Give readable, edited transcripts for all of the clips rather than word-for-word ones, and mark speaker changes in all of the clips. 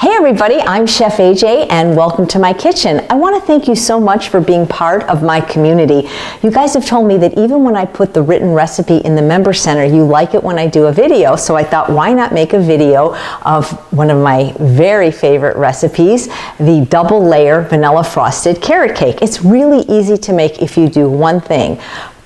Speaker 1: Hey everybody, I'm Chef AJ and welcome to my kitchen. I want to thank you so much for being part of my community. You guys have told me that even when I put the written recipe in the Member Center, you like it when I do a video. So I thought, why not make a video of one of my very favorite recipes, the double layer vanilla frosted carrot cake. It's really easy to make if you do one thing.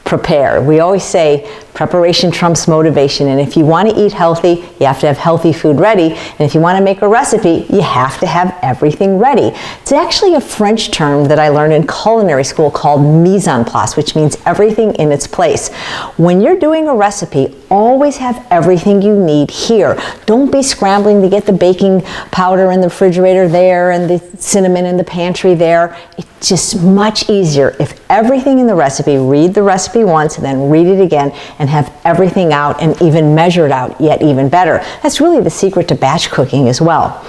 Speaker 1: Prepare. We always say preparation trumps motivation, and if you want to eat healthy, you have to have healthy food ready, and if you want to make a recipe, you have to have everything ready. It's actually a French term that I learned in culinary school called mise en place, which means everything in its place. When you're doing a recipe, always have everything you need here. Don't be scrambling to get the baking powder in the refrigerator there and the cinnamon in the pantry there. It's just much easier if everything in the recipe, read the recipe once and then read it again and have everything out and even measure it out, yet even better. That's really the secret to batch cooking as well.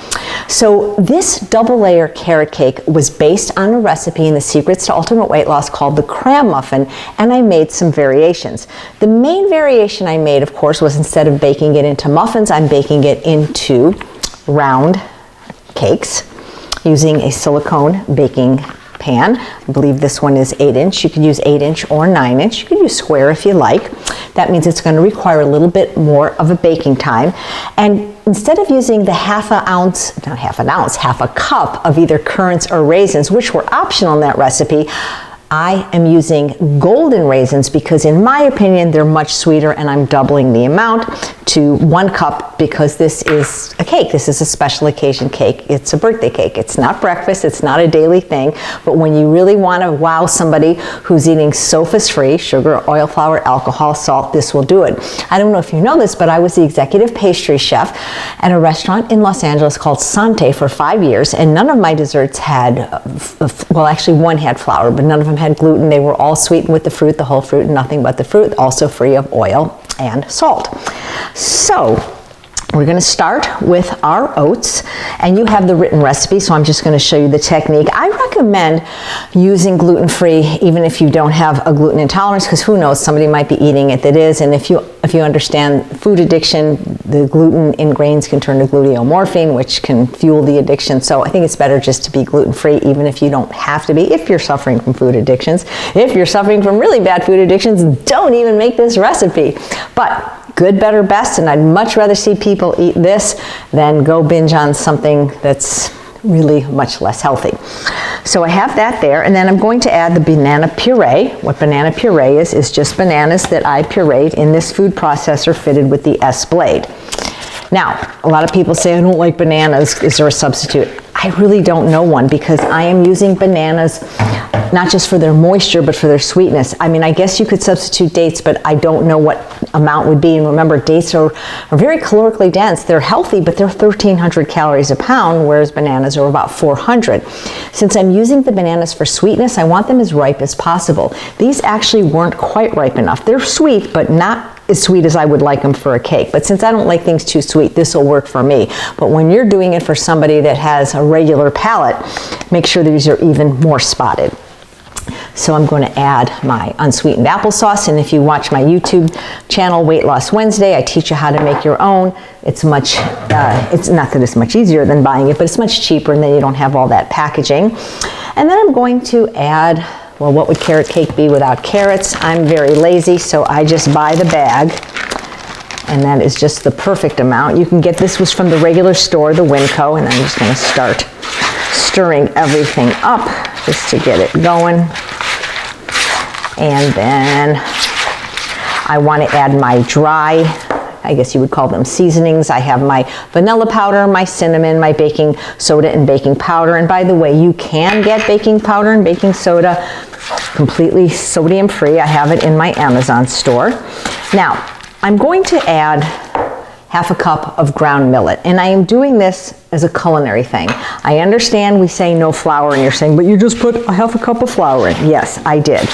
Speaker 1: So this double layer carrot cake was based on a recipe in the Secrets to Ultimate Weight Loss called the Cram Muffin, and I made some variations. The main variation I made, of course, was instead of baking it into muffins, I'm baking it into round cakes using a silicone baking pan. I believe this one is 8-inch. You could use 8-inch or 9-inch. You could use square if you like. That means it's going to require a little bit more of a baking time. And instead of using the half a cup of either currants or raisins, which were optional in that recipe, I am using golden raisins because in my opinion they're much sweeter, and I'm doubling the amount to 1 cup because this is a cake. This is a special occasion cake. It's a birthday cake. It's not breakfast. It's not a daily thing. But when you really want to wow somebody who's eating SOFAs-free, sugar, oil, flour, alcohol, salt, this will do it. I don't know if you know this, but I was the executive pastry chef at a restaurant in Los Angeles called Sante for 5 years, and none of my desserts had, well actually one had flour, but none of them had gluten. They were all sweetened with the fruit, the whole fruit, and nothing but the fruit, also free of oil and salt. So we're going to start with our oats, and you have the written recipe, so I'm just going to show you the technique. I recommend using gluten-free even if you don't have a gluten intolerance, because who knows, somebody might be eating it that is, and if you understand food addiction, the gluten in grains can turn to gluteomorphine, which can fuel the addiction. So I think it's better just to be gluten-free even if you don't have to be, if you're suffering from food addictions. If you're suffering from really bad food addictions, don't even make this recipe. But good, better, best, and I'd much rather see people eat this than go binge on something that's really much less healthy. So I have that there, and then I'm going to add the banana puree. What banana puree is just bananas that I pureed in this food processor fitted with the S-Blade. Now, a lot of people say, I don't like bananas. Is there a substitute? I really don't know one, because I am using bananas not just for their moisture, but for their sweetness. I mean, I guess you could substitute dates, but I don't know what amount would be. And remember, dates are very calorically dense. They're healthy, but they're 1,300 calories a pound, whereas bananas are about 400. Since I'm using the bananas for sweetness, I want them as ripe as possible. These actually weren't quite ripe enough. They're sweet, but not as sweet as I would like them for a cake. But since I don't like things too sweet, this will work for me. But when you're doing it for somebody that has a regular palate, make sure these are even more spotted. So I'm going to add my unsweetened applesauce, and if you watch my YouTube channel, Weight Loss Wednesday, I teach you how to make your own. It's much, it's not that it's much easier than buying it, but it's much cheaper, and then you don't have all that packaging. And then I'm going to add, well, what would carrot cake be without carrots? I'm very lazy, so I just buy the bag, and that is just the perfect amount. You can get, this was from the regular store, the Winco, and I'm just going to start stirring everything up just to get it going. And then I want to add my dry, I guess you would call them seasonings. I have my vanilla powder, my cinnamon, my baking soda and baking powder. And by the way, you can get baking powder and baking soda completely sodium free. I have it in my Amazon store. Now, I'm going to add half a cup of ground millet, and I am doing this as a culinary thing. I understand we say no flour, and you're saying, but you just put a half a cup of flour in. Yes, I did.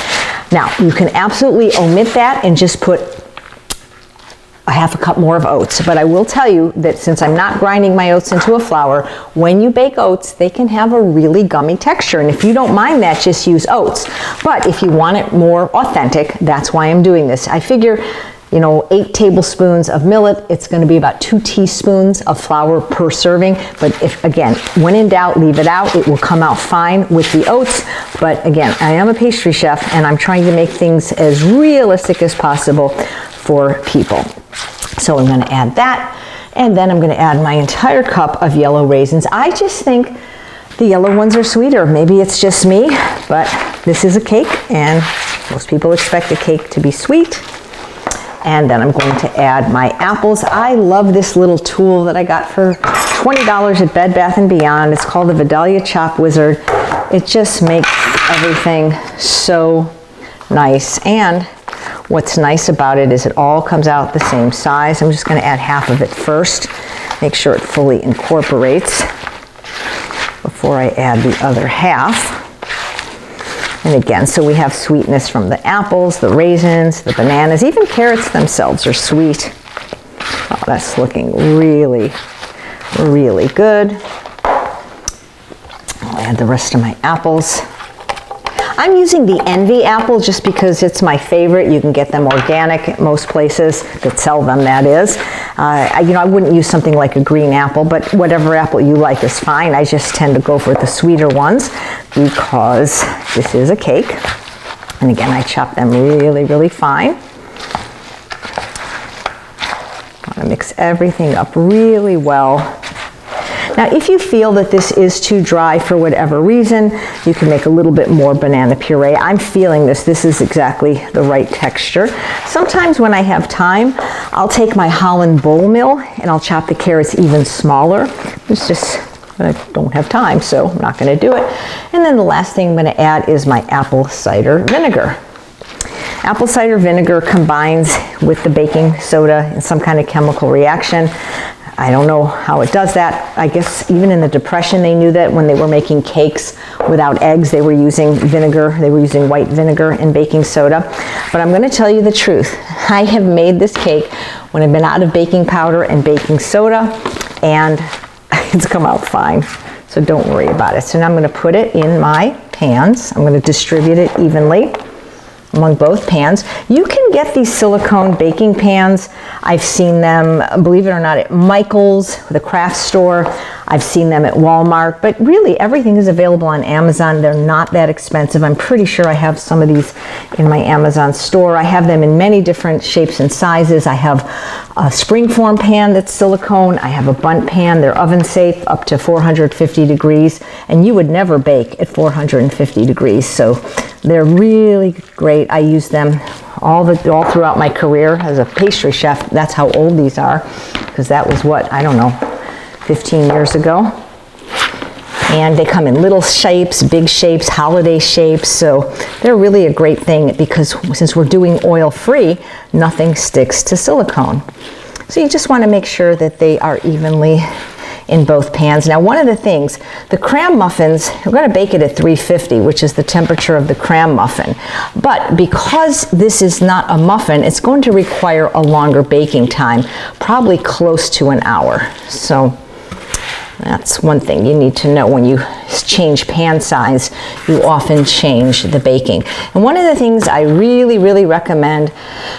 Speaker 1: Now, you can absolutely omit that and just put a half a cup more of oats. But I will tell you that since I'm not grinding my oats into a flour, when you bake oats, they can have a really gummy texture. And if you don't mind that, just use oats. But if you want it more authentic, that's why I'm doing this. I figure 8 tablespoons of millet. It's going to be about 2 teaspoons of flour per serving. But if, again, when in doubt, leave it out. It will come out fine with the oats. But again, I am a pastry chef and I'm trying to make things as realistic as possible for people. So I'm going to add that. And then I'm going to add my entire cup of yellow raisins. I just think the yellow ones are sweeter. Maybe it's just me, but this is a cake and most people expect a cake to be sweet. And then I'm going to add my apples. I love this little tool that I got for $20 at Bed Bath & Beyond. It's called the Vidalia Chop Wizard. It just makes everything so nice. And what's nice about it is it all comes out the same size. I'm just going to add half of it first. Make sure it fully incorporates before I add the other half. And again, so we have sweetness from the apples, the raisins, the bananas, even carrots themselves are sweet. Oh, that's looking really, really good. I'll add the rest of my apples. I'm using the Envy apple just because it's my favorite. You can get them organic at most places that sell them, that is. I wouldn't use something like a green apple, but whatever apple you like is fine. I just tend to go for the sweeter ones because this is a cake. And again, I chop them really, really fine. Want to mix everything up really well. Now, if you feel that this is too dry for whatever reason, you can make a little bit more banana puree. I'm feeling this. This is exactly the right texture. Sometimes when I have time, I'll take my Holland bowl mill and I'll chop the carrots even smaller. It's just, I don't have time, so I'm not going to do it. And then the last thing I'm going to add is my apple cider vinegar. Apple cider vinegar combines with the baking soda in some kind of chemical reaction. I don't know how it does that. I guess even in the Depression they knew that when they were making cakes without eggs, they were using vinegar. They were using white vinegar and baking soda. But I'm going to tell you the truth. I have made this cake when I've been out of baking powder and baking soda, and it's come out fine. So don't worry about it. So now I'm going to put it in my pans. I'm going to distribute it evenly among both pans. You can get these silicone baking pans. I've seen them, believe it or not, at Michael's, the craft store. I've seen them at Walmart, but really everything is available on Amazon. They're not that expensive. I'm pretty sure I have some of these in my Amazon store. I have them in many different shapes and sizes. I have a springform pan that's silicone. I have a bundt pan. They're oven safe up to 450 degrees, and you would never bake at 450 degrees. So they're really great. I use them all throughout my career as a pastry chef. That's how old these are, because that was what, I don't know, 15 years ago. And they come in little shapes, big shapes, holiday shapes. So they're really a great thing because since we're doing oil-free, nothing sticks to silicone. So you just want to make sure that they are evenly in both pans. Now, one of the things, the cram muffins, we're going to bake it at 350, which is the temperature of the cram muffin. But because this is not a muffin, it's going to require a longer baking time, probably close to an hour. So that's one thing you need to know. When you change pan size, you often change the baking. And one of the things I really, really recommend,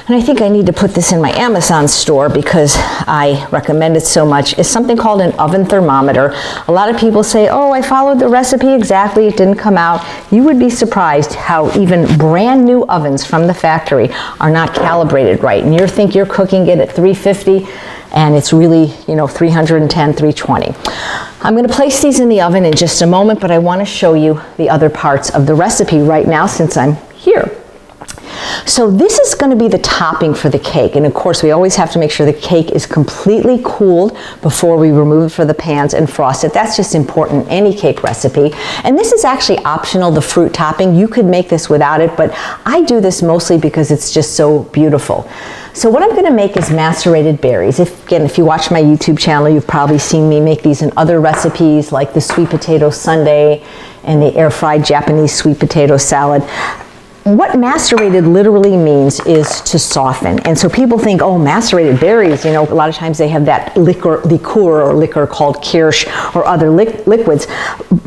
Speaker 1: and I think I need to put this in my Amazon store because I recommend it so much, is something called an oven thermometer. A lot of people say, oh, I followed the recipe exactly, it didn't come out. You would be surprised how even brand new ovens from the factory are not calibrated right. And you think you're cooking it at 350, and it's really, 310, 320. I'm going to place these in the oven in just a moment, but I want to show you the other parts of the recipe right now since I'm here. So this is going to be the topping for the cake, and of course we always have to make sure the cake is completely cooled before we remove it from the pans and frost it. That's just important in any cake recipe. And this is actually optional, the fruit topping. You could make this without it, but I do this mostly because it's just so beautiful. So what I'm going to make is macerated berries. If you watch my YouTube channel, you've probably seen me make these in other recipes like the sweet potato sundae and the air-fried Japanese sweet potato salad. what macerated literally means is to soften. And so people think, oh, macerated berries, you know, a lot of times they have that liquor called kirsch or other liquids,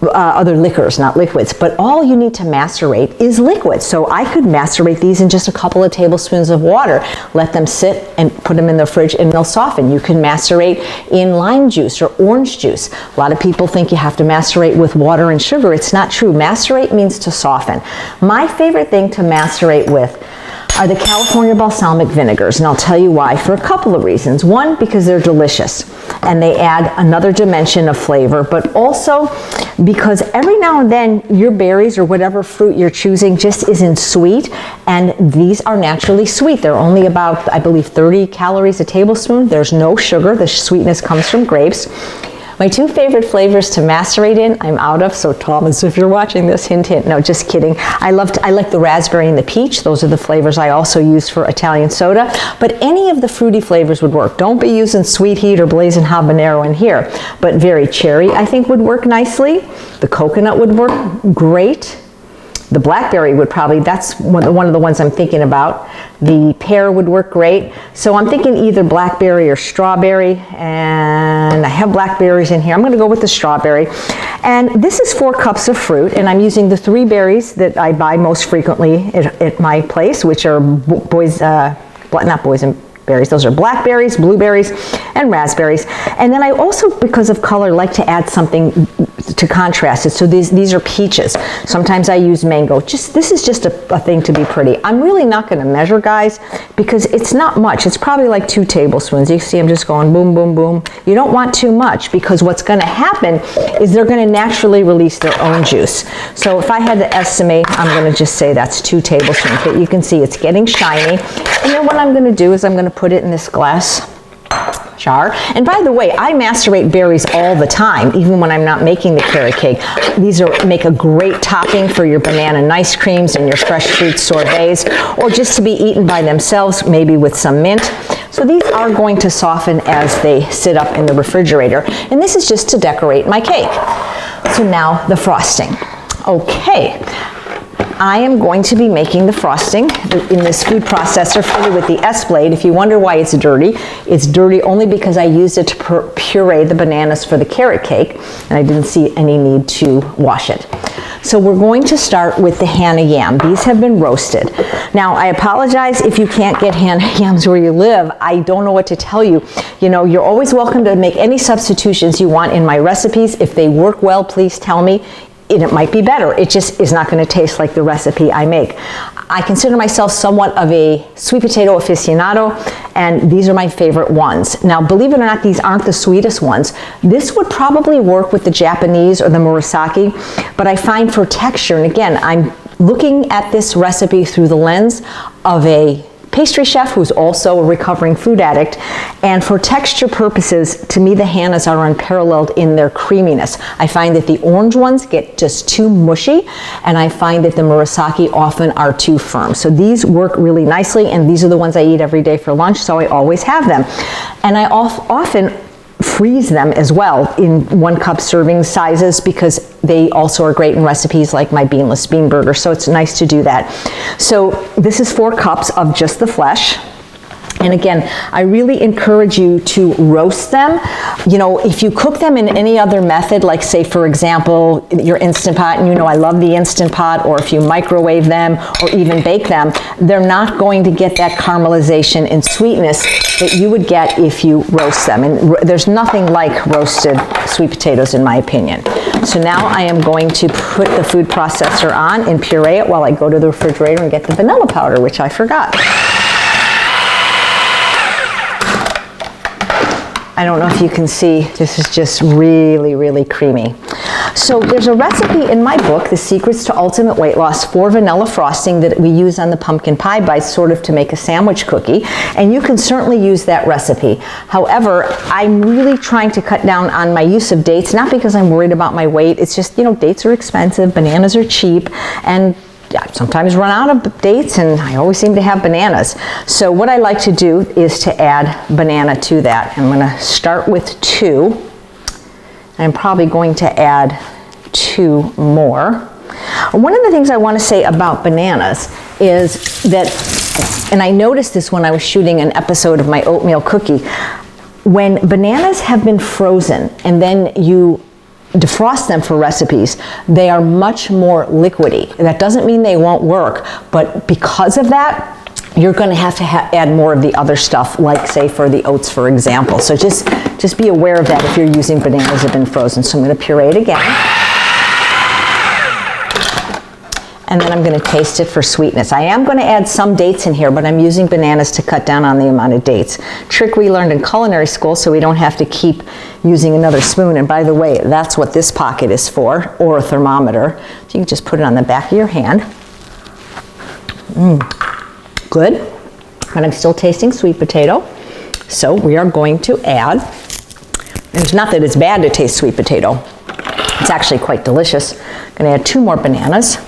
Speaker 1: other liquors, not liquids. But all you need to macerate is liquid. So I could macerate these in just a couple of tablespoons of water, let them sit and put them in the fridge and they'll soften. You can macerate in lime juice or orange juice. A lot of people think you have to macerate with water and sugar. It's not true. Macerate means to soften. My favorite thing to macerate with are the California balsamic vinegars, and I'll tell you why for a couple of reasons. One, because they're delicious and they add another dimension of flavor, but also because every now and then your berries or whatever fruit you're choosing just isn't sweet, and these are naturally sweet. They're only about, I believe, 30 calories a tablespoon. There's no sugar. The sweetness comes from grapes. My two favorite flavors to macerate in, I'm out of, so Thomas, if you're watching this, hint, hint. No, just kidding. I like the raspberry and the peach. Those are the flavors I also use for Italian soda, but any of the fruity flavors would work. Don't be using Sweet Heat or Blazing Habanero in here, but very cherry, I think, would work nicely. The coconut would work great. The blackberry would probably, that's one of the ones I'm thinking about. The pear would work great. So I'm thinking either blackberry or strawberry, and I have blackberries in here. I'm gonna go with the strawberry. And this is 4 cups of fruit, and I'm using the 3 berries that I buy most frequently at my place, which are not boysenberries, those are blackberries, blueberries, and raspberries. And then I also, because of color, like to add something to contrast it. So these are peaches. Sometimes I use mango. This is just a thing to be pretty. I'm really not going to measure, guys, because it's not much. It's probably like 2 tablespoons. You see I'm just going boom, boom, boom. You don't want too much, because what's going to happen is they're going to naturally release their own juice. So if I had to estimate, I'm going to just say that's 2 tablespoons. But you can see it's getting shiny. And then what I'm going to do is I'm going to put it in this glass jar. And by the way, I macerate berries all the time, even when I'm not making the carrot cake. These make a great topping for your banana nice creams and your fresh fruit sorbets, or just to be eaten by themselves, maybe with some mint. So these are going to soften as they sit up in the refrigerator. And this is just to decorate my cake. So now the frosting. Okay. I am going to be making the frosting in this food processor fitted with the S-Blade. If you wonder why it's dirty only because I used it to puree the bananas for the carrot cake, and I didn't see any need to wash it. So we're going to start with the Hannah yam. These have been roasted. Now, I apologize if you can't get Hannah yams where you live. I don't know what to tell you. You know, you're always welcome to make any substitutions you want in my recipes. If they work well, please tell me. And it might be better. It just is not going to taste like the recipe I make. I consider myself somewhat of a sweet potato aficionado, and these are my favorite ones. Now, believe it or not, these aren't the sweetest ones. This would probably work with the Japanese or the murasaki, but I find for texture, and again, I'm looking at this recipe through the lens of a pastry chef who's also a recovering food addict, and for texture purposes, to me the Hannahs are unparalleled in their creaminess. I find that the orange ones get just too mushy, and I find that the murasaki often are too firm. So these work really nicely, and these are the ones I eat every day for lunch, so I always have them. And I often freeze them as well in 1 cup serving sizes, because they also are great in recipes like my beanless bean burger, so it's nice to do that. So this is 4 cups of just the flesh. And again, I really encourage you to roast them. You know, if you cook them in any other method, like say, for example, your Instant Pot, and you know I love the Instant Pot, or if you microwave them or even bake them, they're not going to get that caramelization and sweetness that you would get if you roast them. And there's nothing like roasted sweet potatoes, in my opinion. So now I am going to put the food processor on and puree it while I go to the refrigerator and get the vanilla powder, which I forgot. I don't know if you can see, this is just really, really creamy. So there's a recipe in my book, The Secrets to Ultimate Weight Loss, for vanilla frosting that we use on the pumpkin pie bites, sort of to make a sandwich cookie, and you can certainly use that recipe. However, I'm really trying to cut down on my use of dates, not because I'm worried about my weight, it's just, you know, dates are expensive, bananas are cheap, and I sometimes run out of dates, and I always seem to have bananas. So what I like to do is to add banana to that. I'm going to start with 2. I'm probably going to add 2 more. One of the things I want to say about bananas is that, and I noticed this when I was shooting an episode of my oatmeal cookie, when bananas have been frozen and then you defrost them for recipes, they are much more liquidy. That doesn't mean they won't work, but because of that, you're going to have to add more of the other stuff, like say for the oats, for example. So just be aware of that if you're using bananas that have been frozen. So I'm going to puree it again. And then I'm going to taste it for sweetness. I am going to add some dates in here, but I'm using bananas to cut down on the amount of dates. Trick we learned in culinary school, so we don't have to keep using another spoon. And by the way, that's what this pocket is for, or a thermometer. So you can just put it on the back of your hand. Good. But I'm still tasting sweet potato. So we are going to add, and it's not that it's bad to taste sweet potato. It's actually quite delicious. I'm going to add 2 more bananas.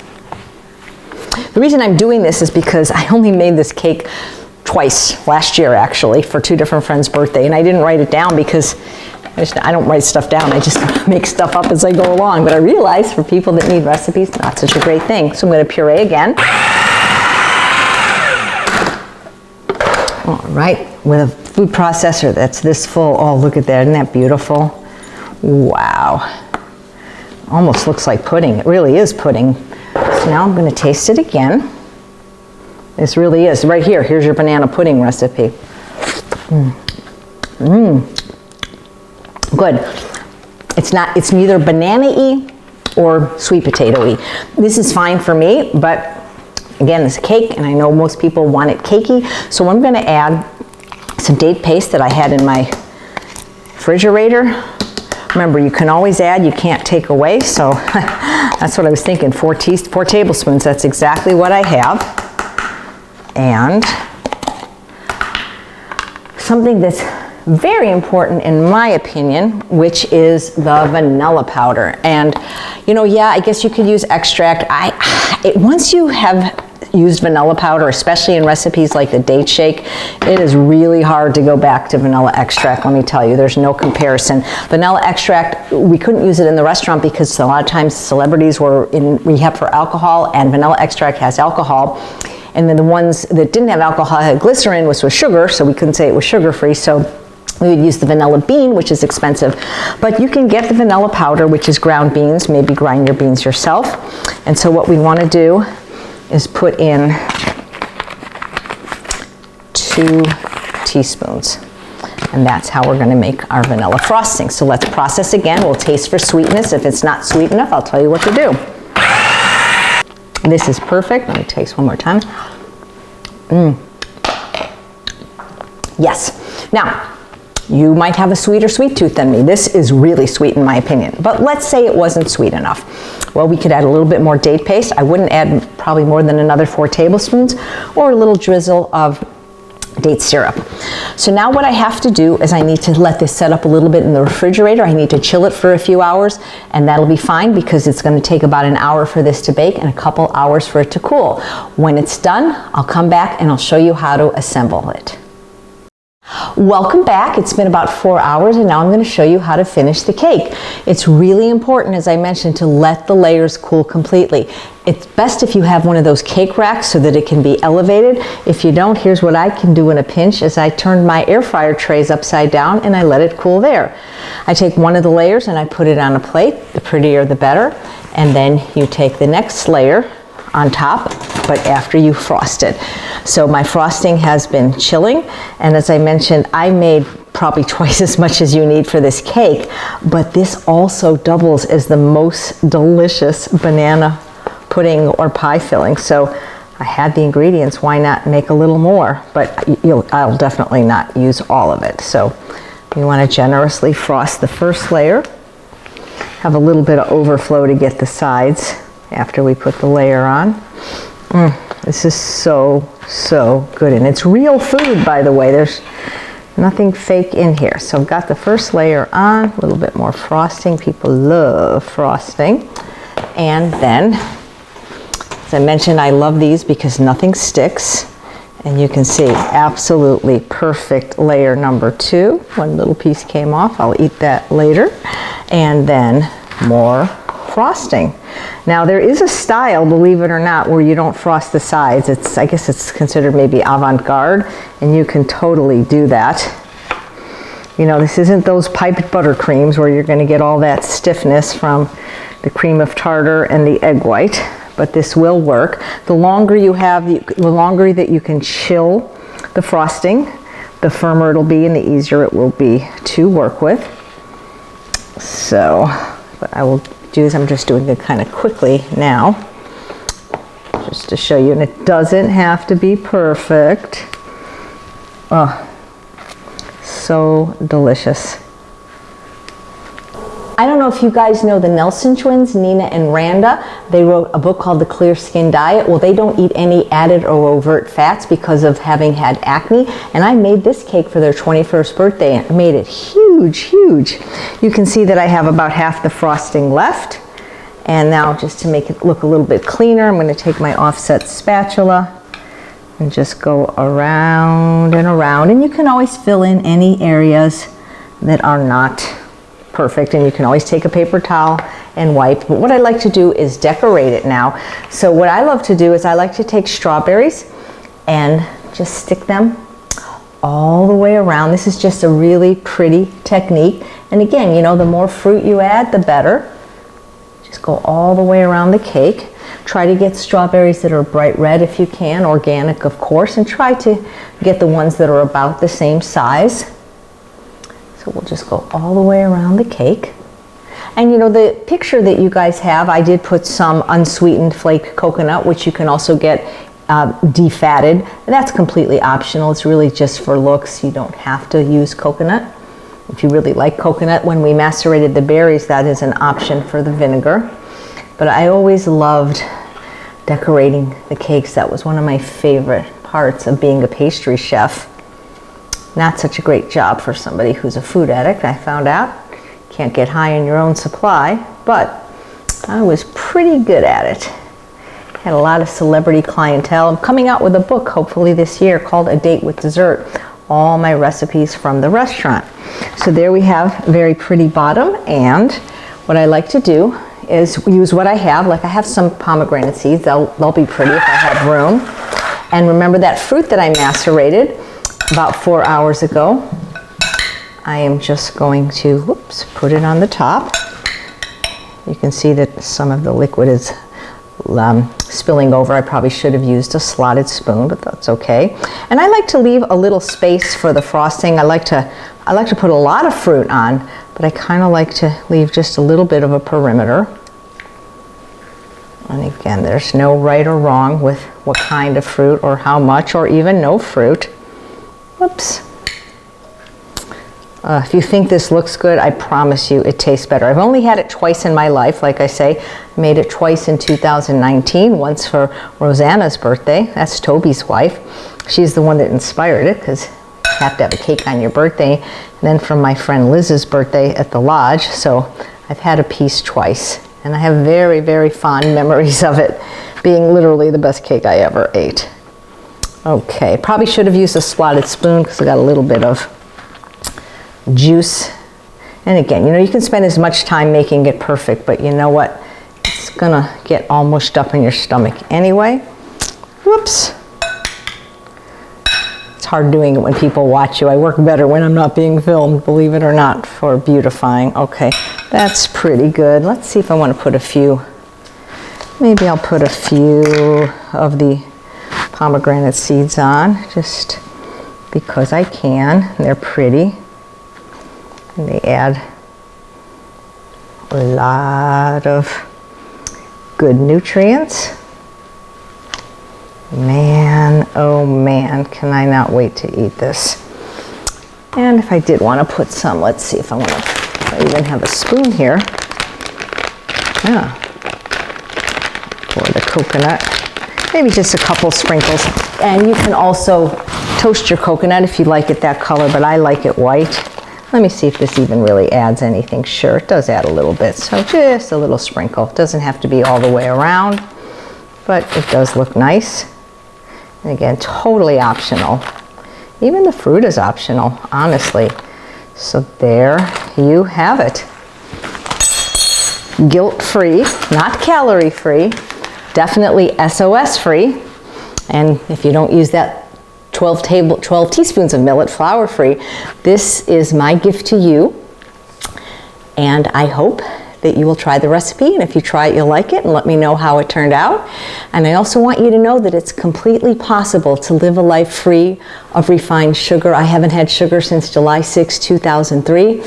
Speaker 1: The reason I'm doing this is because I only made this cake twice last year, actually, for 2 different friends' birthday, and I didn't write it down because I don't write stuff down. I just make stuff up as I go along. But I realize for people that need recipes, not such a great thing. So I'm going to puree again. All right, with a food processor that's this full. Oh, look at that. Isn't that beautiful? Wow. Almost looks like pudding. It really is pudding. So now I'm going to taste it again. This really is. Right here, here's your banana pudding recipe. Good. It's neither banana-y or sweet potato-y. This is fine for me, but again, it's a cake, and I know most people want it cakey. So I'm going to add some date paste that I had in my refrigerator. Remember, you can always add, you can't take away, so that's what I was thinking, 4 tablespoons, that's exactly what I have. And something that's very important in my opinion, which is the vanilla powder. And yeah, I guess you could use extract. Once you have used vanilla powder, especially in recipes like the date shake, it is really hard to go back to vanilla extract. Let me tell you, there's no comparison. Vanilla extract, we couldn't use it in the restaurant because a lot of times celebrities were in rehab for alcohol, and vanilla extract has alcohol. And then the ones that didn't have alcohol had glycerin, which was sugar, so we couldn't say it was sugar-free. So we would use the vanilla bean, which is expensive. But you can get the vanilla powder, which is ground beans. Maybe grind your beans yourself. And so what we want to do is put in 2 teaspoons. And that's how we're going to make our vanilla frosting. So let's process again. We'll taste for sweetness. If it's not sweet enough, I'll tell you what to do. This is perfect. Let me taste one more time. Yes. Now, you might have a sweeter sweet tooth than me. This is really sweet in my opinion. But let's say it wasn't sweet enough. Well, we could add a little bit more date paste. I wouldn't add probably more than another 4 tablespoons, or a little drizzle of date syrup. So now what I have to do is I need to let this set up a little bit in the refrigerator. I need to chill it for a few hours, and that'll be fine because it's going to take about an hour for this to bake and a couple hours for it to cool. When it's done, I'll come back and I'll show you how to assemble it. Welcome back. It's been about 4 hours, and now I'm going to show you how to finish the cake. It's really important, as I mentioned, to let the layers cool completely. It's best if you have one of those cake racks so that it can be elevated. If you don't, here's what I can do in a pinch is I turn my air fryer trays upside down and I let it cool there. I take one of the layers and I put it on a plate. The prettier the better. And then you take the next layer on top, but after you frost it. So my frosting has been chilling, and as I mentioned, I made probably twice as much as you need for this cake, but this also doubles as the most delicious banana pudding or pie filling. So I had the ingredients, why not make a little more? But I'll definitely not use all of it. So you want to generously frost the first layer, have a little bit of overflow to get the sides after we put the layer on. This is so, so good. And it's real food, by the way. There's nothing fake in here. So I've got the first layer on, a little bit more frosting. People love frosting. And then, as I mentioned, I love these because nothing sticks. And you can see absolutely perfect layer number 2. One little piece came off. I'll eat that later. And then more frosting. Now there is a style, believe it or not, where you don't frost the sides. I guess it's considered maybe avant-garde, and you can totally do that. You know, this isn't those piped buttercreams where you're going to get all that stiffness from the cream of tartar and the egg white, but this will work. The longer you have, the longer that you can chill the frosting, the firmer it'll be and the easier it will be to work with. So, what I will do is I'm just doing it kind of quickly now, just to show you, and it doesn't have to be perfect. Oh, so delicious. I don't know if you guys know the Nelson twins, Nina and Randa. They wrote a book called The Clear Skin Diet. Well, they don't eat any added or overt fats because of having had acne. And I made this cake for their 21st birthday and made it huge, huge. You can see that I have about half the frosting left. And now just to make it look a little bit cleaner, I'm going to take my offset spatula and just go around and around. And you can always fill in any areas that are not perfect, and you can always take a paper towel and wipe. But what I like to do is decorate it now. So what I love to do is I like to take strawberries and just stick them all the way around. This is just a really pretty technique. And again, you know, the more fruit you add, the better. Just go all the way around the cake. Try to get strawberries that are bright red if you can, organic of course, and try to get the ones that are about the same size. So we'll just go all the way around the cake. And you know, the picture that you guys have, I did put some unsweetened flake coconut, which you can also get defatted. And that's completely optional. It's really just for looks. You don't have to use coconut. If you really like coconut, when we macerated the berries, that is an option for the vinegar. But I always loved decorating the cakes. That was one of my favorite parts of being a pastry chef. Not such a great job for somebody who's a food addict, I found out. Can't get high in your own supply, but I was pretty good at it. Had a lot of celebrity clientele. I'm coming out with a book hopefully this year called A Date with Dessert. All my recipes from the restaurant. So there we have a very pretty bottom, and what I like to do is use what I have. Like I have some pomegranate seeds. They'll be pretty if I have room. And remember that fruit that I macerated about 4 hours ago. I am just going to, put it on the top. You can see that some of the liquid is spilling over. I probably should have used a slotted spoon, but that's okay. And I like to leave a little space for the frosting. I like to put a lot of fruit on, but I kind of like to leave just a little bit of a perimeter. And again, there's no right or wrong with what kind of fruit or how much or even no fruit. Whoops. If you think this looks good, I promise you it tastes better. I've only had it twice in my life. Like I say, I made it twice in 2019, once for Rosanna's birthday. That's Toby's wife. She's the one that inspired it, because you have to have a cake on your birthday. And then from my friend Liz's birthday at the lodge. So I've had a piece twice. And I have very, very fond memories of it being literally the best cake I ever ate. Okay, probably should have used a slotted spoon because I got a little bit of juice. And again, you know, you can spend as much time making it perfect, but you know what? It's gonna get all mushed up in your stomach anyway. Whoops. It's hard doing it when people watch you. I work better when I'm not being filmed, believe it or not, for beautifying. Okay, that's pretty good. Let's see if I want to put a few. Maybe I'll put a few of the pomegranate seeds on, just because I can. They're pretty. And they add a lot of good nutrients. Man, oh man, can I not wait to eat this. And if I did want to put some, let's see if I want to, if I even have a spoon here. Yeah. For the coconut. Maybe just a couple sprinkles. And you can also toast your coconut if you like it that color, but I like it white. Let me see if this even really adds anything. Sure, it does add a little bit. So just a little sprinkle. It doesn't have to be all the way around, but it does look nice. And again, totally optional. Even the fruit is optional, honestly. So there you have it. guilt-free, not calorie-free, definitely SOS-free. And if you don't use that 12 teaspoons of millet, flour-free, this is my gift to you. And I hope that you will try the recipe, and if you try it, you'll like it, and let me know how it turned out. And I also want you to know that it's completely possible to live a life free of refined sugar. I haven't had sugar since July 6, 2003,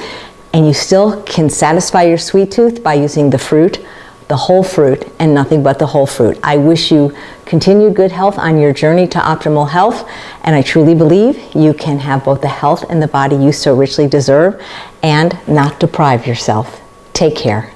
Speaker 1: and you still can satisfy your sweet tooth by using the fruit, the whole fruit, and nothing but the whole fruit. I wish you continued good health on your journey to optimal health, and I truly believe you can have both the health and the body you so richly deserve and not deprive yourself. Take care.